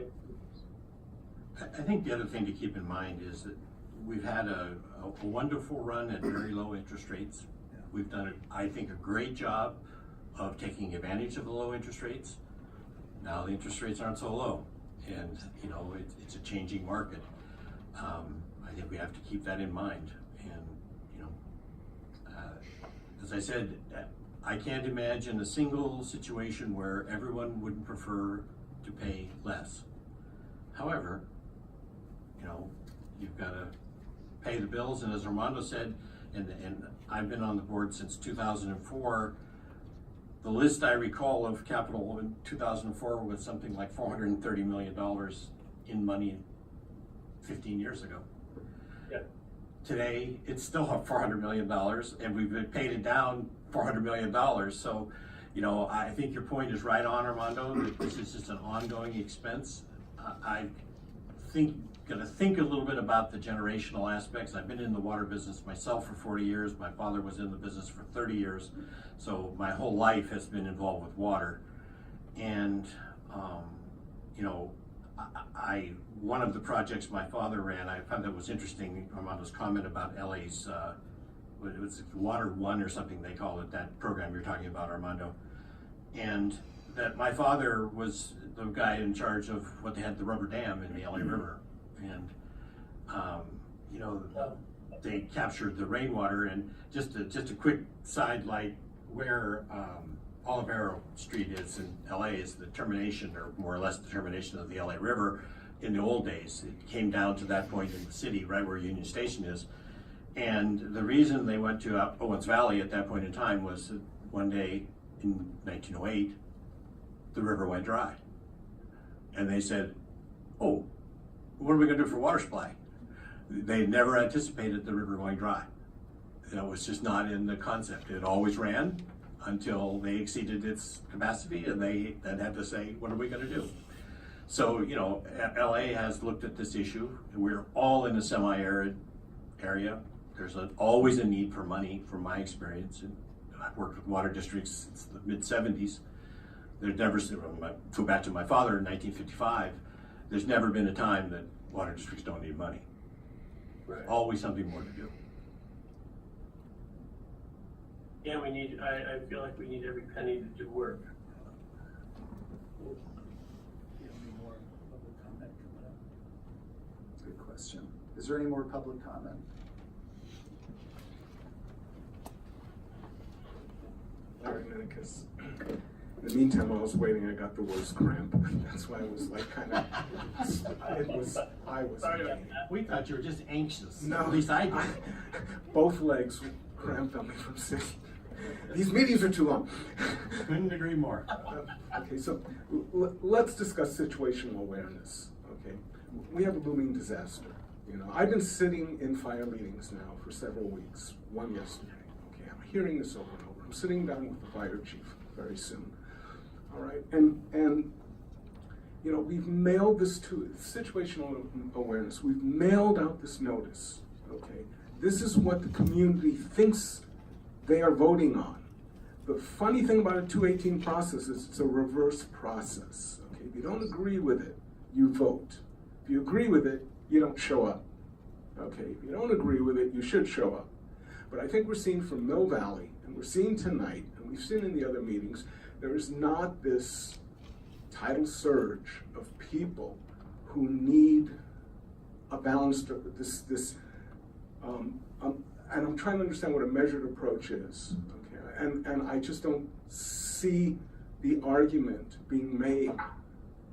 I think the other thing to keep in mind is that we've had a wonderful run at very low interest rates. We've done, I think, a great job of taking advantage of the low interest rates. Now the interest rates aren't so low, and it's a changing market. I think we have to keep that in mind. And as I said, I can't imagine a single situation where everyone wouldn't prefer to pay less. However, you've got to pay the bills, and as Armando said, and I've been on the board since 2004, the list I recall of capital in 2004 was something like $430 million in money 15 years ago. Yeah. Today, it's still $400 million, and we've paid it down $400 million. So, I think your point is right on, Armando, that this is just an ongoing expense. I think going to think a little bit about the generational aspects. I've been in the water business myself for 40 years. My father was in the business for 30 years. So my whole life has been involved with water. And, one of the projects my father ran, I found that was interesting, Armando's comment about LA's, it was Water One or something they call it, that program you're talking about, Armando. And that my father was the guy in charge of what they had, the rubber dam in the LA River. And, they captured the rainwater. And just a quick side, like where Olivero Street is in LA is the termination, or more or less the termination of the LA River. In the old days, it came down to that point in the city, right where Union Station is. And the reason they went to Owens Valley at that point in time was that one day in 1908, the river went dry. And they said, oh, what are we gonna do for water supply? They never anticipated the river going dry. That was just not in the concept. It always ran until they exceeded its capacity, and they then had to say, what are we gonna do? So, LA has looked at this issue. We're all in a semi-arid area. There's always a need for money, from my experience. And I've worked with water districts since the mid-70s. There's never, go back to my father in 1955, there's never been a time that water districts don't need money. Right. Always something more to do. Yeah, I feel like we need every penny to do work. Any more public comment coming up? Good question. Is there any more public comment? Larry Minicus. In the meantime, while I was waiting, I got the worst cramp. That's why I was like kind of, I was. Sorry about that. We thought you were just anxious. No. At least I did. Both legs cramped on me from sitting. These meetings are too long. Couldn't agree more. Okay, so let's discuss situational awareness, okay? We have a looming disaster. I've been sitting in fire meetings now for several weeks, one yesterday, okay? I'm hearing this over and over. I'm sitting down with the fire chief very soon, all right? And we've mailed this to situational awareness. We've mailed out this notice, okay? This is what the community thinks they are voting on. The funny thing about a 218 process is it's a reverse process. Okay, if you don't agree with it, you vote. If you agree with it, you don't show up. Okay, if you don't agree with it, you should show up. But I think we're seeing from Mill Valley, and we're seeing tonight, and we've seen in the other meetings, there is not this tidal surge of people who need a balanced, and I'm trying to understand what a measured approach is, okay? And I just don't see the argument being made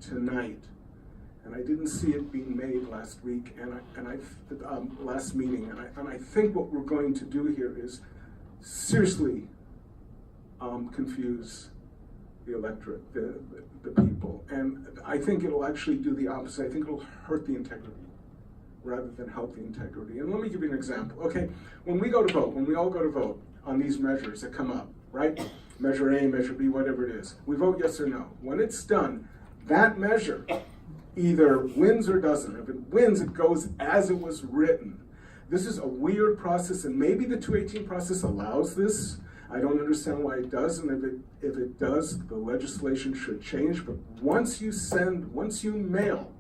tonight and I didn't see it being made last week, last meeting, and I think what we're going to do here is seriously confuse the electorate, the people, and I think it'll actually do the opposite. I think it'll hurt the integrity rather than help the integrity. And let me give you an example. Okay, when we go to vote, when we all go to vote on these measures that come up, right? Measure A, Measure B, whatever it is, we vote yes or no. When it's done, that measure either wins or doesn't. If it wins, it goes as it was written. This is a weird process, and maybe the 218 process allows this. I don't understand why it does, and if it does, the legislation should change. But once you mail,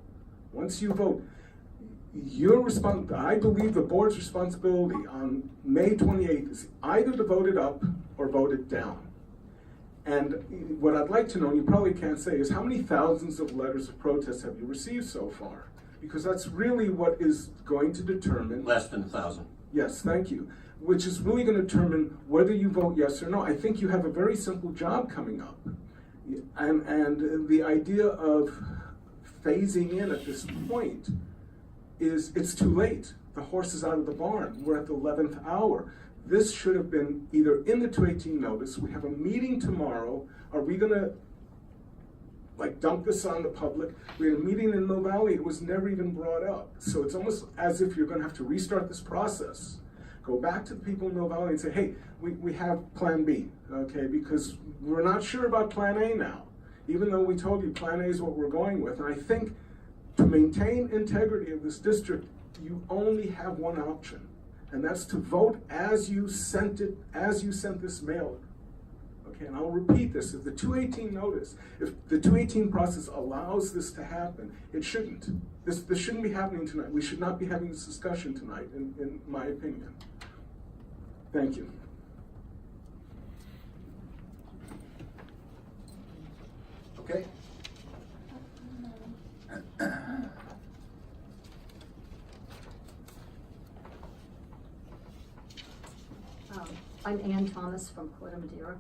once you vote, I believe the board's responsibility on May 28th is either to vote it up or vote it down. And what I'd like to know, and you probably can't say, is how many thousands of letters of protest have you received so far? Because that's really what is going to determine. Less than 1,000. Yes, thank you. Which is really going to determine whether you vote yes or no. I think you have a very simple job coming up. And the idea of phasing in at this point is it's too late. The horse is out of the barn. We're at the 11th hour. This should have been either in the 218 notice. We have a meeting tomorrow. Are we going to dump this on the public? We had a meeting in Mill Valley. It was never even brought up. So it's almost as if you're going to have to restart this process. Go back to the people in Mill Valley and say, hey, we have plan B, okay? Because we're not sure about plan A now, even though we told you plan A is what we're going with. And I think to maintain integrity of this district, you only have one option, and that's to vote as you sent it, as you sent this mailer. Okay, and I'll repeat this, if the 218 notice, if the 218 process allows this to happen, it shouldn't. This shouldn't be happening tonight. We should not be having this discussion tonight, in my opinion. Thank you. Okay. I'm Ann Thomas from Corte Madera.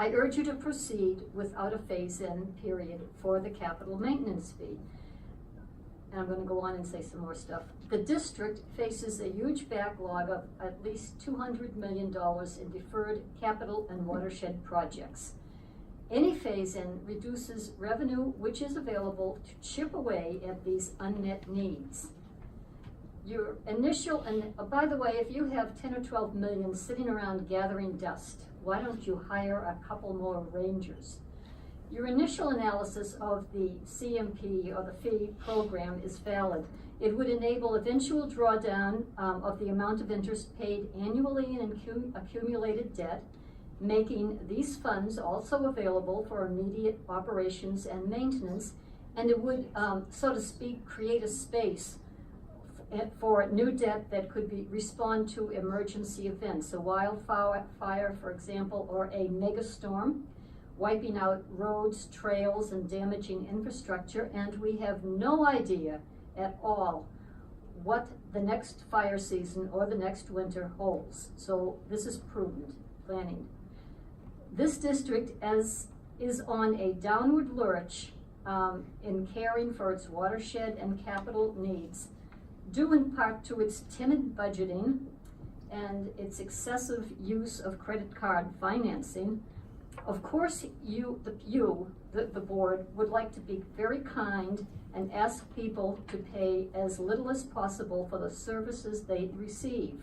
I urge you to proceed without a phase-in period for the capital maintenance fee. And I'm going to go on and say some more stuff. The district faces a huge backlog of at least $200 million in deferred capital and watershed projects. Any phase-in reduces revenue which is available to chip away at these unmet needs. Your initial, and by the way, if you have 10 or 12 million sitting around gathering dust, why don't you hire a couple more rangers? Your initial analysis of the CMP or the fee program is valid. It would enable eventual drawdown of the amount of interest paid annually in accumulated debt, making these funds also available for immediate operations and maintenance, and it would, so to speak, create a space for new debt that could respond to emergency events, a wildfire, for example, or a megastorm, wiping out roads, trails, and damaging infrastructure, and we have no idea at all what the next fire season or the next winter holds. So this is prudent planning. This district is on a downward lurch in caring for its watershed and capital needs, due in part to its timid budgeting and its excessive use of credit card financing. Of course, the board, would like to be very kind and ask people to pay as little as possible for the services they receive.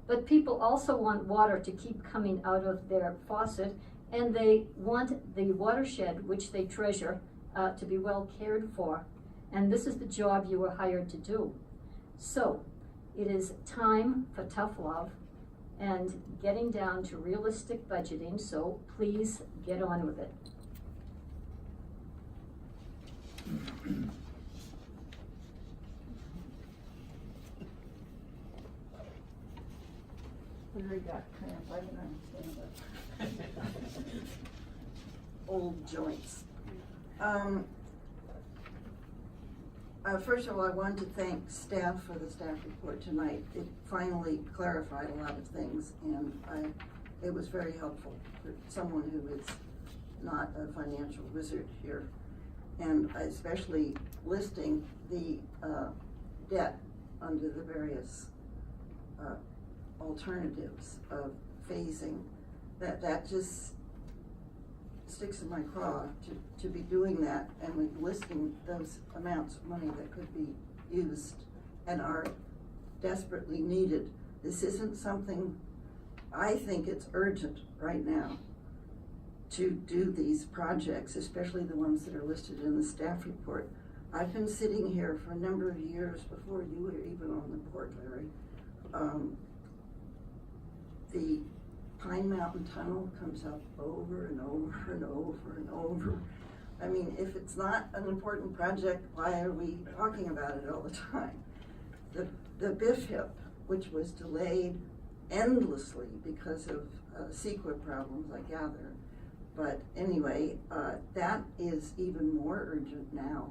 But people also want water to keep coming out of their faucet, and they want the watershed, which they treasure, to be well cared for. And this is the job you were hired to do. So it is time for tough love and getting down to realistic budgeting, so please get on with it. I got cramp, I don't understand it. Old joints. First of all, I want to thank staff for the staff report tonight. It finally clarified a lot of things, and it was very helpful for someone who is not a financial wizard here. and especially listing the debt under the various alternatives of phasing, that just sticks in my craw to be doing that and like listing those amounts of money that could be used and are desperately needed. This isn't something, I think it's urgent right now to do these projects, especially the ones that are listed in the staff report. I've been sitting here for a number of years before you were even on the board, Larry. The Pine Mountain Tunnel comes up over and over and over and over. I mean, if it's not an important project, why are we talking about it all the time? The BIFHIP, which was delayed endlessly because of CEQA problems, I gather. But anyway, that is even more urgent now.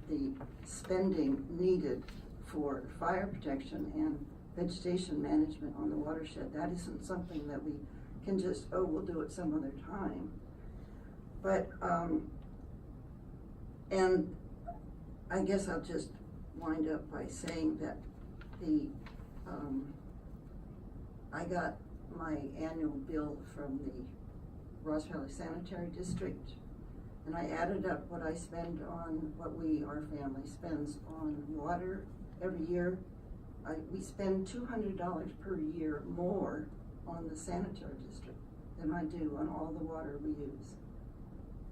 The spending needed for fire protection and vegetation management on the watershed, that isn't something that we can just, oh, we'll do it some other time. But, and I guess I'll just wind up by saying that I got my annual bill from the Ross Valley Sanitary District, and I added up what I spend on, what our family spends on water every year. We spend $200 per year more on the sanitary district than I do on all the water we use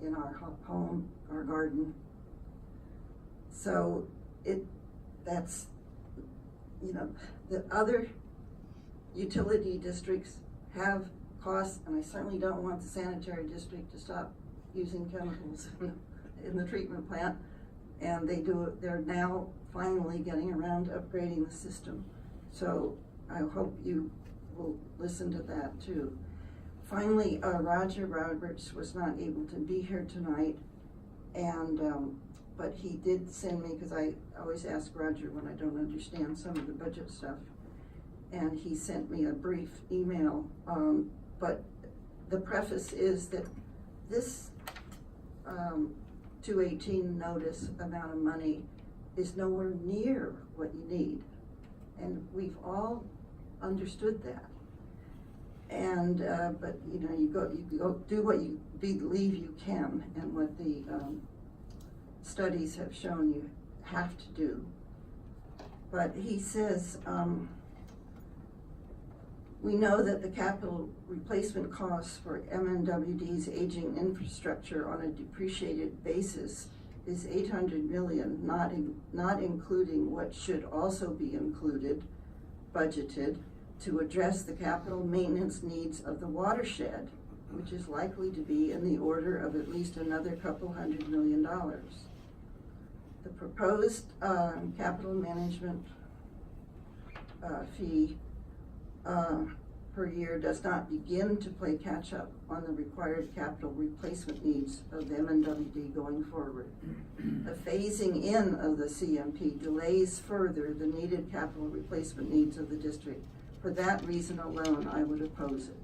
in our home, our garden. So that's, you know, the other utility districts have costs, and I certainly don't want the sanitary district to stop using chemicals in the treatment plant. And they're now finally getting around to upgrading the system. So I hope you will listen to that too. Finally, Roger Roberts was not able to be here tonight, and but he did send me, because I always ask Roger when I don't understand some of the budget stuff, and he sent me a brief email, but the preface is that this 218 notice amount of money is nowhere near what you need, and we've all understood that. And but you know, you go do what you believe you can, and what the studies have shown you have to do. But he says, we know that the capital replacement costs for MMWD's aging infrastructure on a depreciated basis is $800 million, not including what should also be included, budgeted, to address the capital maintenance needs of the watershed, which is likely to be in the order of at least another $200 million. The proposed capital management fee per year does not begin to play catch up on the required capital replacement needs of the MMWD going forward. The phasing in of the CMP delays further the needed capital replacement needs of the district. For that reason alone, I would oppose it.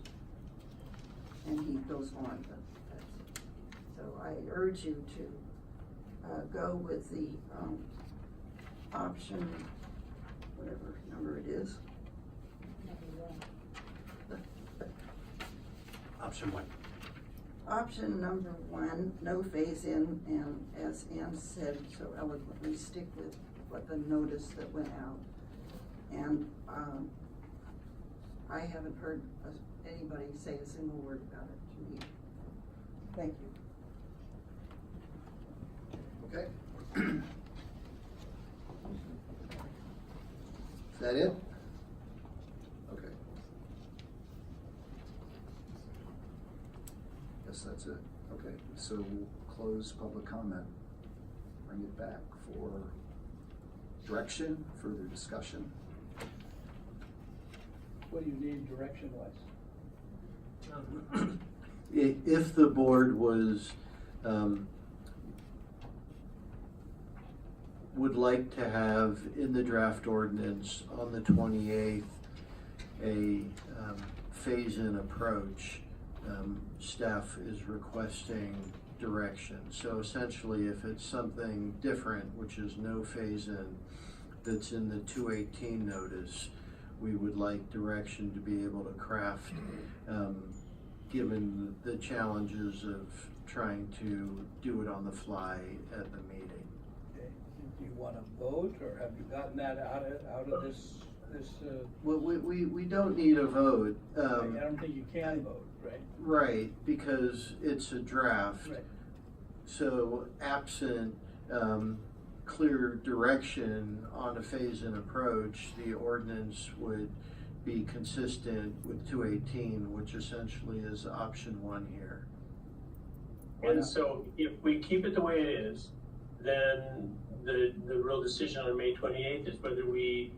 And he goes on. So I urge you to go with the option, whatever number it is. Option one. Option number one, no phase in, and as Ann said so eloquently, stick with what the notice that went out. And I haven't heard anybody say a single word about it to me. Thank you. Okay. Is that it? Okay. Guess that's it. Okay, so we'll close public comment. Bring it back for direction, further discussion. What do you need direction-wise? If the board was, would like to have in the draft ordinance on the 28th a phase-in approach, staff is requesting direction. So essentially, if it's something different, which is no phase-in, that's in the 218 notice, we would like direction to be able to craft, given the challenges of trying to do it on the fly at the meeting. Okay, do you wanna vote, or have you gotten that out of this, Well, we don't need a vote. I don't think you can vote, right? Right, because it's a draft. Right. So absent clear direction on a phase-in approach, the ordinance would be consistent with 218, which essentially is option 1 here. And so if we keep it the way it is, then the real decision on May 28th is whether we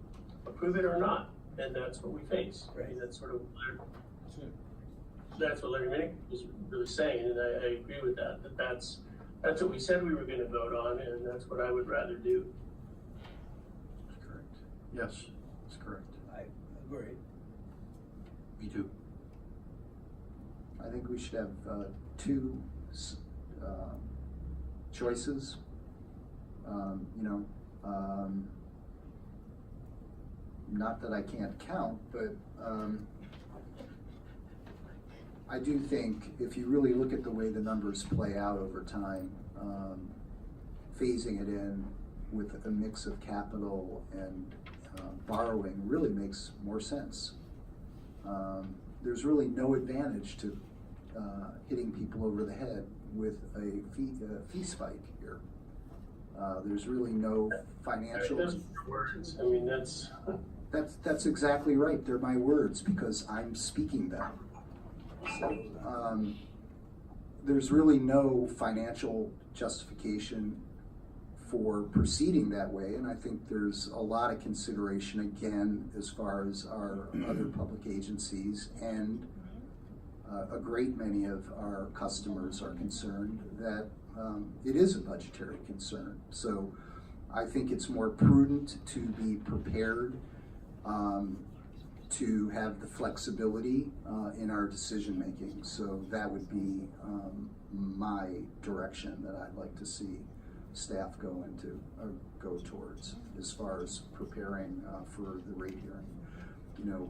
approve it or not, and that's what we face. I mean, that's sort of, that's what Larry Minnick was really saying, and I agree with that, that's what we said we were gonna vote on, and that's what I would rather do. That's correct. Yes, that's correct. I agree. Me too. I think we should have two choices. Not that I can't count, but I do think if you really look at the way the numbers play out over time, phasing it in with a mix of capital and borrowing really makes more sense. There's really no advantage to hitting people over the head with a fee spike here. There's really no financial. Those words, I mean, That's exactly right. They're my words because I'm speaking them. So, there's really no financial justification for proceeding that way, and I think there's a lot of consideration again as far as our other public agencies and a great many of our customers are concerned that it is a budgetary concern. So I think it's more prudent to be prepared to have the flexibility in our decision making. So that would be my direction that I'd like to see staff go towards as far as preparing for the rate hearing.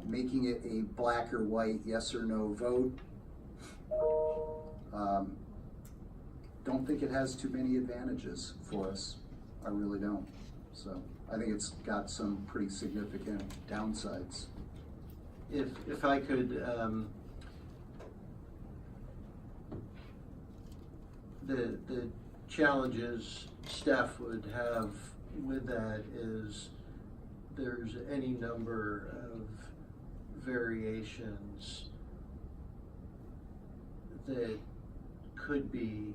Making it a black or white yes or no vote. Don't think it has too many advantages for us. I really don't. So I think it's got some pretty significant downsides. If I could, the challenges staff would have with that is there's any number of variations that could be,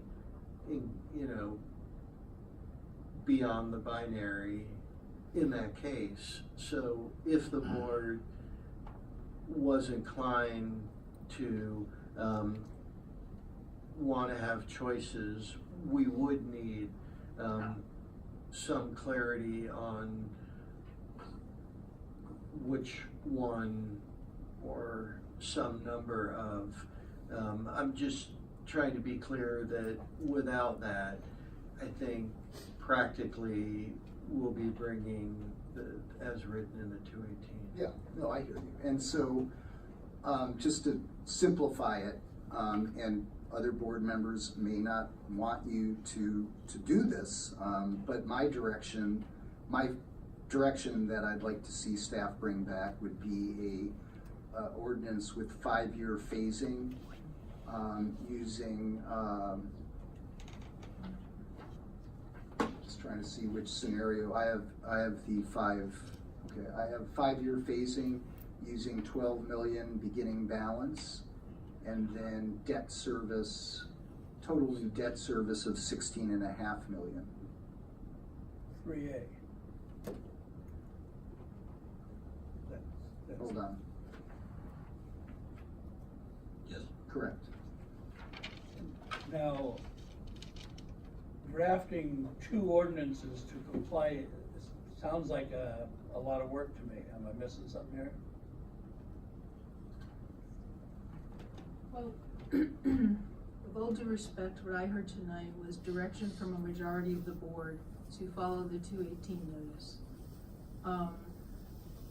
beyond the binary in that case. So if the board was inclined to want to have choices, we would need some clarity on which one or some number of, I'm just trying to be clear that without that, I think practically we'll be bringing as written in the 218. Yeah, no, I hear you. And so, just to simplify it, and other board members may not want you to do this, but my direction that I'd like to see staff bring back would be a ordinance with 5-year phasing, using, just trying to see which scenario. I have the 5-year phasing using 12 million beginning balance, and then debt service, total new debt service of 16.5 million. 3A. Hold on. Yes. Correct. Now, drafting 2 ordinances to comply sounds like a lot of work to me. Am I missing something here? Well, with all due respect, what I heard tonight was direction from a majority of the board to follow the 218 notice.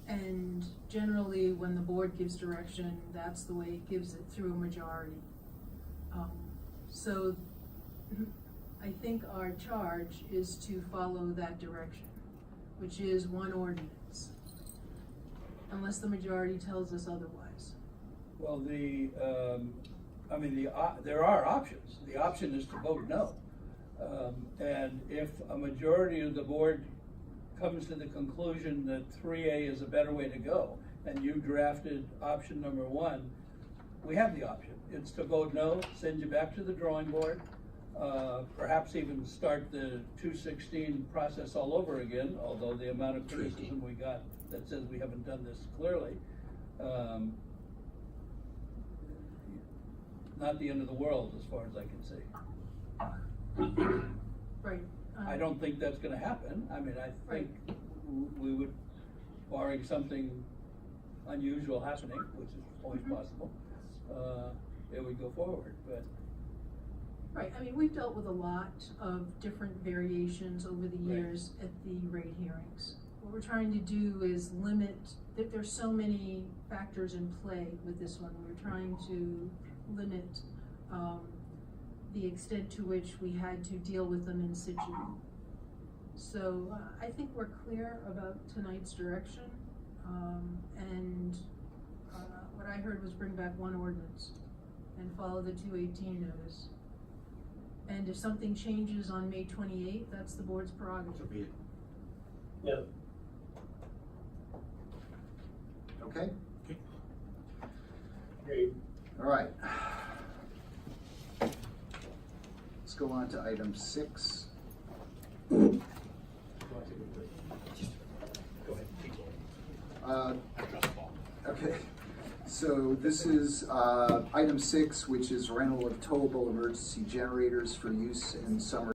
And generally, when the board gives direction, that's the way it gives it, through a majority. So I think our charge is to follow that direction, which is one ordinance, unless the majority tells us otherwise. Well, there are options. The option is to vote no. And if a majority of the board comes to the conclusion that 3A is a better way to go, and you drafted option number 1, we have the option. It's to vote no, send you back to the drawing board, perhaps even start the 216 process all over again, although the amount of criticism we got that says we haven't done this clearly, not the end of the world as far as I can see. Right. I don't think that's gonna happen. I mean, I think we would, barring something unusual happening, which is always possible, it would go forward, but. Right, I mean, we've dealt with a lot of different variations over the years at the rate hearings. What we're trying to do is limit, there's so many factors in play with this one. We're trying to limit the extent to which we had to deal with them in situ. So I think we're clear about tonight's direction. And what I heard was bring back one ordinance and follow the 218 notice. And if something changes on May 28th, that's the board's prerogative. So be it. Yeah. Okay? Great. All right. Let's go on to item 6. Okay, so this is item 6, which is rental of towable emergency generators for use in summer